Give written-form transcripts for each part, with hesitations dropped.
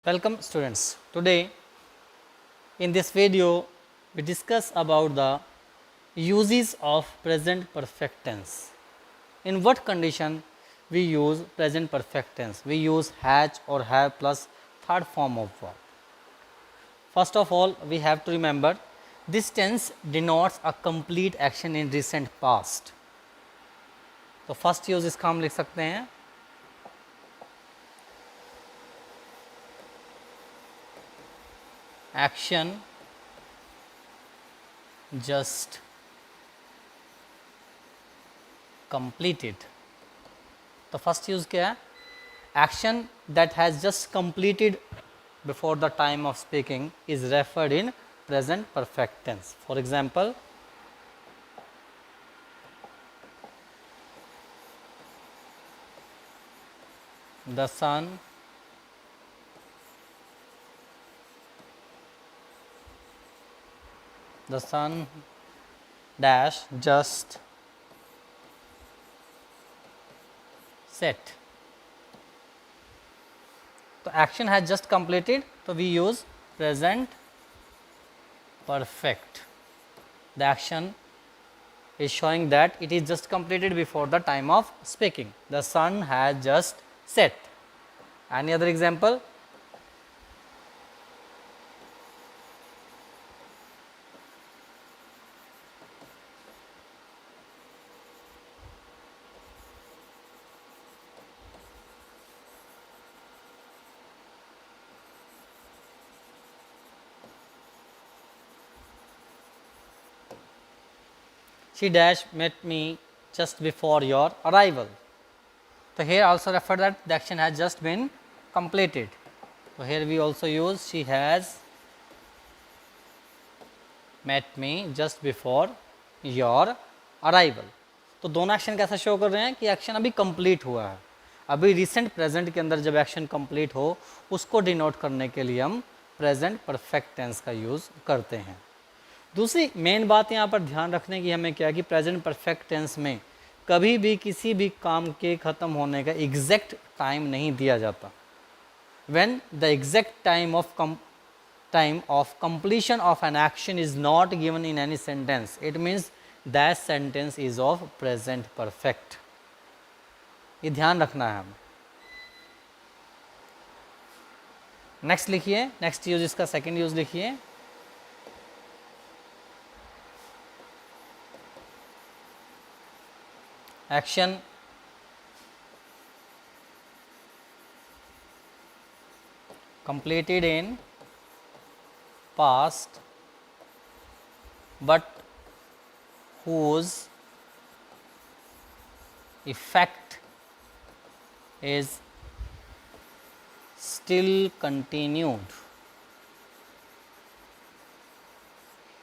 Welcome students. Today in this video we discuss about the uses of present perfect tense. In what condition we use present perfect tense? We use has or have plus third form of verb. First of all, we have to remember this tense denotes a complete action in recent past. तो first use इसका हम लिख सकते हैं action just completed. तो first use क्या है? Action that has just completed before the time of speaking is referred in present perfect tense. For example, the sun dash just set. तो action has just completed, तो we use present perfect. The action is showing that it is just completed before the time of speaking. The sun has just set. Any other example? She dash met me just before your arrival. So here also refer that the action has just been completed. So here we also use she has met me just before your arrival. तो दोनों action कैसा show कर रहे हैं कि action अभी complete हुआ है. अभी रिसेंट प्रेजेंट के अंदर जब एक्शन कंप्लीट हो उसको डिनोट करने के लिए हम प्रेजेंट परफेक्ट टेंस का यूज़ करते हैं. दूसरी मेन बात यहाँ पर ध्यान रखने की हमें क्या कि प्रेजेंट परफेक्ट टेंस में कभी भी किसी भी काम के ख़त्म होने का एग्जैक्ट टाइम नहीं दिया जाता. When the exact time of completion of an action is not given in any sentence, it means that sentence is of present perfect. ये ध्यान रखना है हमें. नेक्स्ट लिखिए, नेक्स्ट यूज इसका सेकेंड यूज लिखिए. Action completed in past but whose effect is still continued.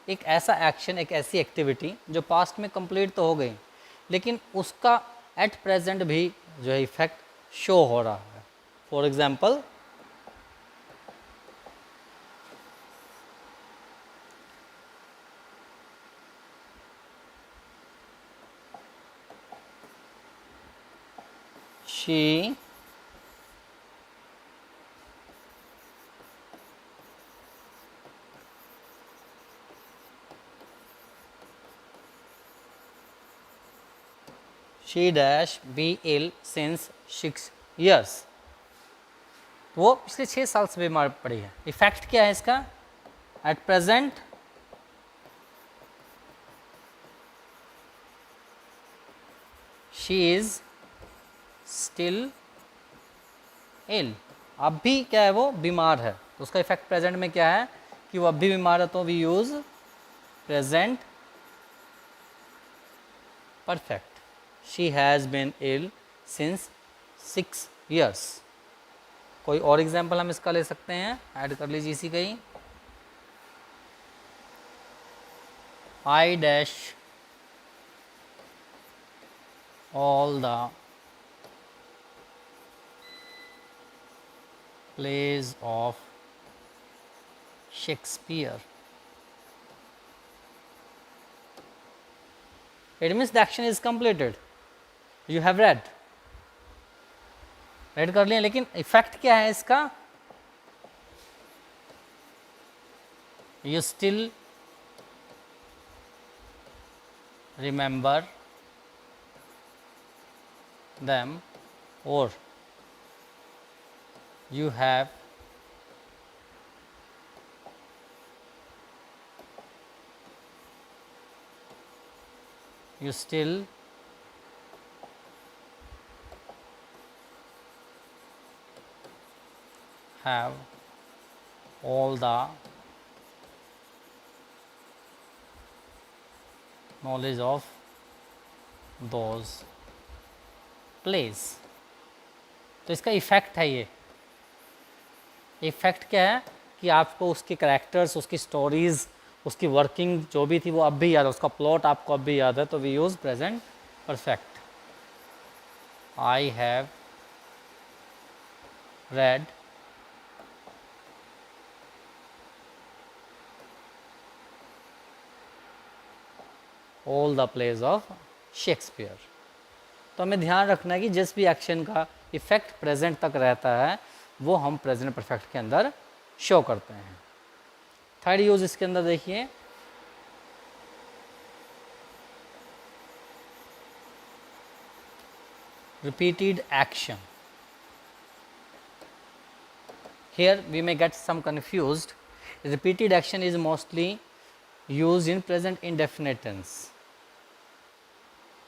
एक ऐसा एक्शन, एक ऐसी एक्टिविटी जो पास्ट में कंप्लीट तो हो गई लेकिन उसका एट प्रेजेंट भी जो है इफेक्ट शो हो रहा है. For example, she dash be ill since 6 years. वो पिछले 6 साल से बीमार पड़ी है. इफेक्ट क्या है इसका? At present she is still ill. अब भी क्या है, वो बीमार है. तो उसका इफेक्ट प्रेजेंट में क्या है कि वो अब भी बीमार है, तो we use present perfect. She has been ill since 6 years. कोई और एग्जाम्पल हम इसका ले सकते हैं, ऐड कर लीजिए इसी का ही. I dash all the plays of Shakespeare. It means the action is completed. You have read कर लिया, लेकिन इफेक्ट क्या है इसका? You still remember them, or you have you still have all the knowledge of those plays। तो इसका effect है, ये इफ़ेक्ट क्या है कि आपको उसके कैरेक्टर्स, उसकी स्टोरीज़, उसकी वर्किंग जो भी थी वो अब भी याद है, उसका प्लॉट आपको अब भी याद है, तो we use present perfect. I have read all the plays of Shakespeare. तो हमें ध्यान रखना है कि जिस भी एक्शन का इफेक्ट प्रेजेंट तक रहता है वो हम प्रेजेंट परफेक्ट के अंदर शो करते हैं। थर्ड यूज इसके अंदर देखिए, repeated action। Here we may get some confused। Repeated action is mostly used in present indefinite tense,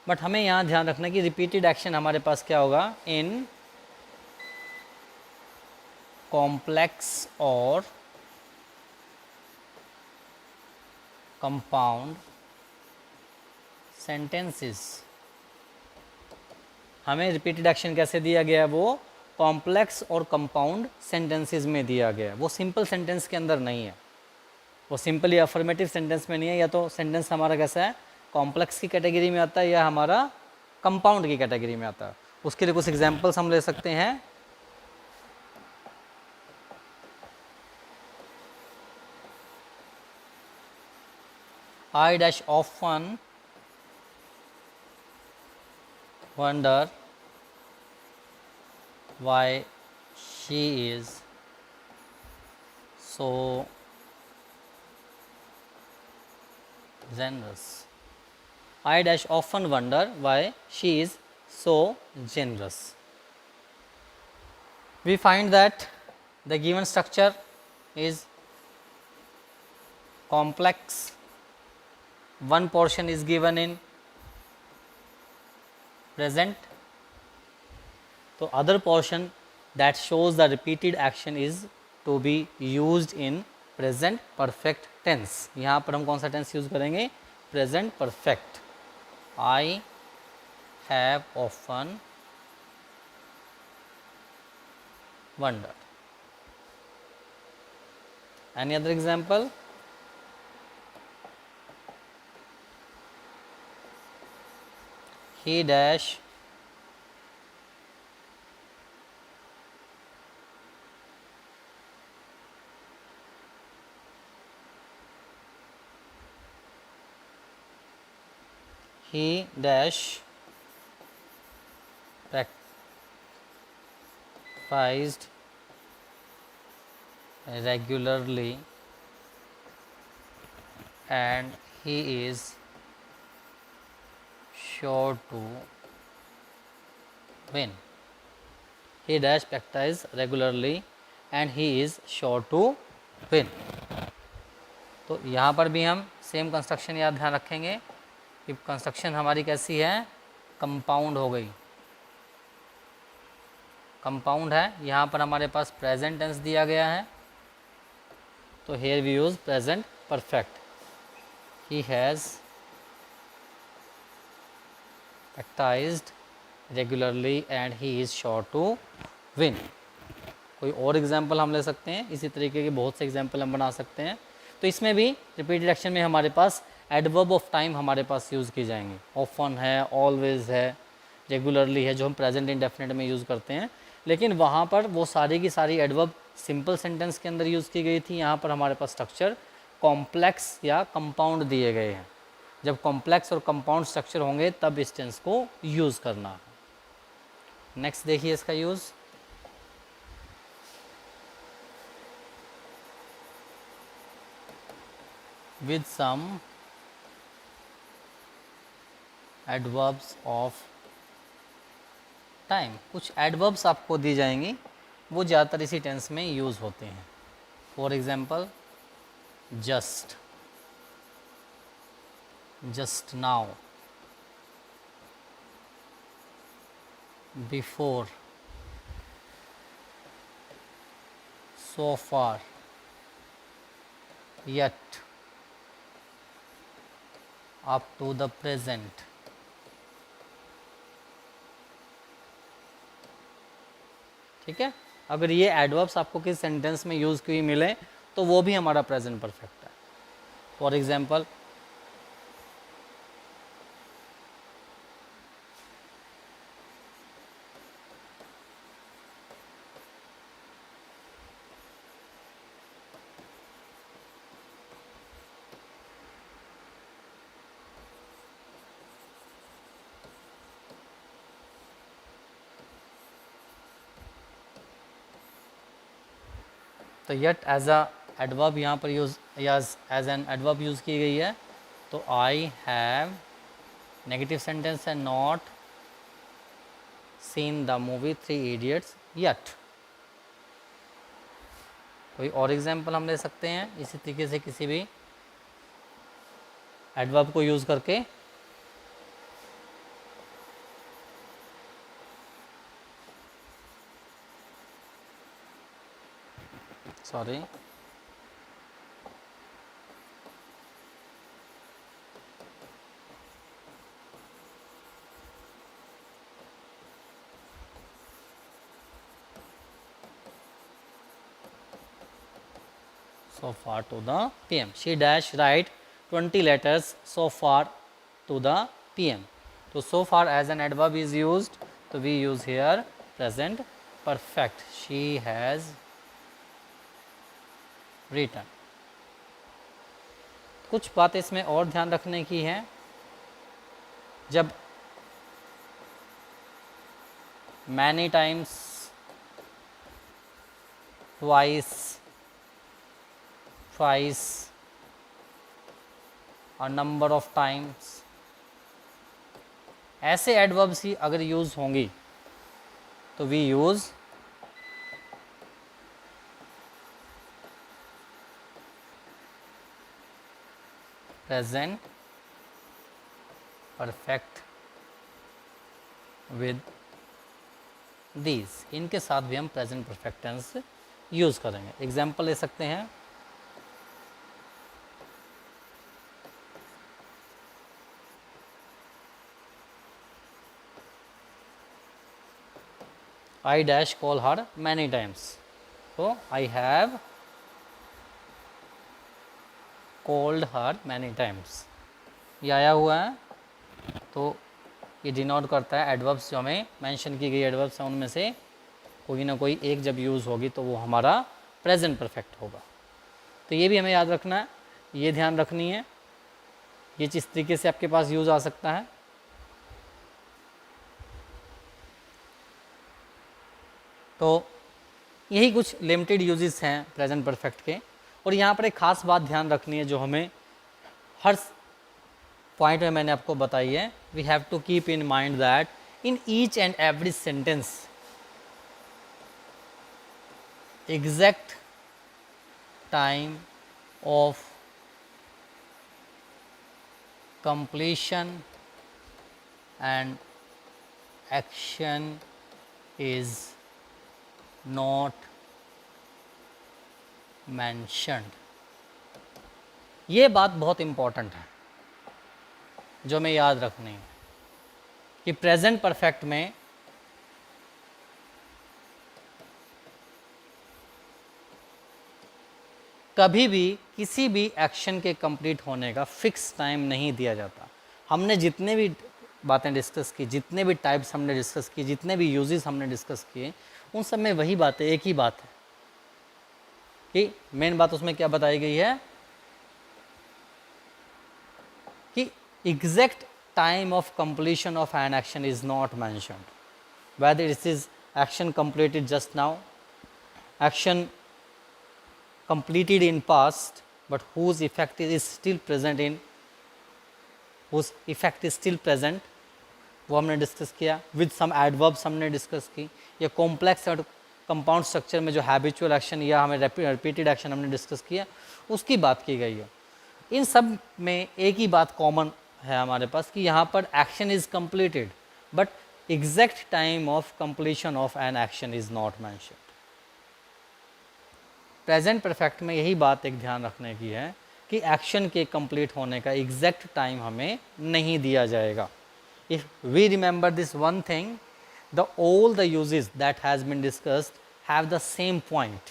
but हमें यहाँ ध्यान रखना कि रिपीटेड एक्शन हमारे पास क्या होगा, इन कॉम्प्लेक्स और कंपाउंड सेंटेंसेस। हमें रिपीटेड एक्शन कैसे दिया गया है, वो कॉम्प्लेक्स और कंपाउंड सेंटेंसेस में दिया गया है, वो सिंपल सेंटेंस के अंदर नहीं है, वो सिंपली अफर्मेटिव सेंटेंस में नहीं है। या तो सेंटेंस हमारा कैसा है, कॉम्प्लेक्स की कैटेगरी में आता है या हमारा कंपाउंड की कैटेगरी में आता है। उसके लिए कुछ एग्जांपल्स हम ले सकते हैं। I dash often wonder why she is so generous। I dash often wonder why she is so generous। We find that the given structure is complex, one portion is given in present, so other portion that shows the repeated action is to be used in present perfect tense। यहाँ पर हम कौन सा tense use करेंगे, present perfect। I have often wondered। Any other example? He dash he dash practiced regularly and he is sure to win। He dash practice regularly and he is sure to win। तो यहाँ पर भी हम same construction याद ध्यान रखेंगे कि construction हमारी कैसी है, कंपाउंड हो गई, कंपाउंड है। यहाँ पर हमारे पास प्रेजेंट टेंस दिया गया है, तो here we use present perfect. He has practiced regularly and he is sure to win। कोई और एग्जाम्पल हम ले सकते हैं, इसी तरीके के बहुत से एग्जाम्पल हम बना सकते हैं। तो इसमें भी रिपीटेड एक्शन में हमारे पास एडवर्ब ऑफ टाइम हमारे पास यूज़ की जाएंगी। ऑफन है, ऑलवेज है, रेगुलरली है, जो हम प्रेजेंट इंडेफिनिट में यूज़ करते हैं। लेकिन वहाँ पर वो सारी की सारी एडवर्ब सिंपल सेंटेंस के अंदर यूज़ की गई थी। यहाँ पर हमारे पास स्ट्रक्चर कॉम्प्लेक्स या कंपाउंड दिए गए हैं। जब कॉम्प्लेक्स और कंपाउंड स्ट्रक्चर होंगे तब इस टेंस को यूज़ करना है। नेक्स्ट देखिए इसका use, with some adverbs of time. कुछ एडवर्ब्स आपको दी जाएंगी, वो ज़्यादातर इसी टेंस में यूज़ होते हैं। For example just, just now, before, so far, yet, up to the present। ठीक है, अगर ये एडवर्ब्स आपको किस सेंटेंस में यूज़ की मिले तो वो भी हमारा प्रेजेंट परफेक्ट है। फॉर एग्जाम्पल तो येट एज अ एडवर्ब यहाँ पर यूज़ या एज एन एडवर्ब यूज़ की गई है। तो आई हैव नेगेटिव सेंटेंस है, not seen the movie three idiots yet. कोई और एग्जाम्पल हम ले सकते हैं इसी तरीके से किसी भी एडवर्ब को यूज़ करके। Sorry, so far to the PM, she dash write 20 letters so far to the PM। तो so far as an adverb is used, तो we use here present perfect, she has written। कुछ बातें इसमें और ध्यान रखने की है, जब many times, twice, twice, a number of times, ऐसे एडवर्ब्स ही अगर यूज़ होंगी तो we use present perfect with these. इनके साथ भी हम प्रेजेंट परफेक्ट टेंस यूज़ करेंगे। एग्जाम्पल ले सकते हैं, I dash call her many times, so I have called her many times। ये आया हुआ है तो ये डिनोट करता है एडवर्ब्स जो हमें मेंशन की गई एडवर्ब्स हैं उनमें से कोई ना कोई एक जब यूज़ होगी तो वो हमारा प्रेजेंट परफेक्ट होगा। तो ये भी हमें याद रखना है, ये ध्यान रखनी है, ये जिस तरीके से आपके पास यूज़ आ सकता है। तो यही कुछ लिमिटेड यूजेस हैं प्रेजेंट परफेक्ट के। और यहाँ पर एक ख़ास बात ध्यान रखनी है जो हमें हर पॉइंट में मैंने आपको बताई है। We have to keep in mind that in each and every sentence exact time of completion and action is not mentioned। ये बात बहुत इम्पॉर्टेंट है जो हमें याद रखनी है कि प्रेजेंट परफेक्ट में कभी भी किसी भी एक्शन के कंप्लीट होने का फिक्स टाइम नहीं दिया जाता। हमने जितने भी बातें डिस्कस की, जितने भी टाइप्स हमने डिस्कस किए, जितने भी यूजेस हमने डिस्कस किए, उन सब में वही बात है, एक ही बात है कि मेन बात उसमें क्या बताई गई है कि exact time of completion of an action is not mentioned, whether it is action completed just now, action completed in past, but whose effect is still present in, whose effect is still present, वो हमने discuss किया. With some adverbs हमने discuss की. या complex और compound structure में जो habitual action या हमें रिपीटेड एक्शन हमने डिस्कस किया, उसकी बात की गई है. इन सब में एक ही बात कॉमन है हमारे पास कि यहाँ पर action is completed but exact time of completion of an action is not mentioned. Present perfect में यही बात एक ध्यान रखने की है कि एक्शन के कंप्लीट होने का एग्जैक्ट टाइम हमें नहीं दिया जाएगा. If we remember this one thing, the all the usages that has been discussed have the same point.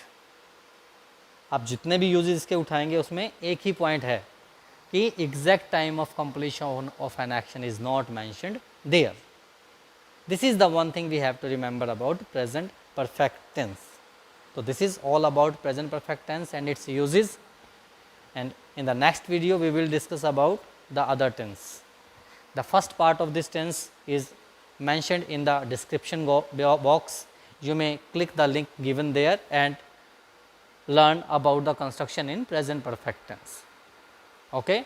आप जितने भी यूजेस इसके उठाएंगे उसमें एक ही पॉइंट है कि exact time of completion of an action is not mentioned there. This is the one thing we have to remember about present perfect tense. So this is all about present perfect tense and its uses, and in the next video we will discuss about the other tense. The first part of this tense is mentioned in the description box. You may click the link given there and learn about the construction in present perfect tense. Okay.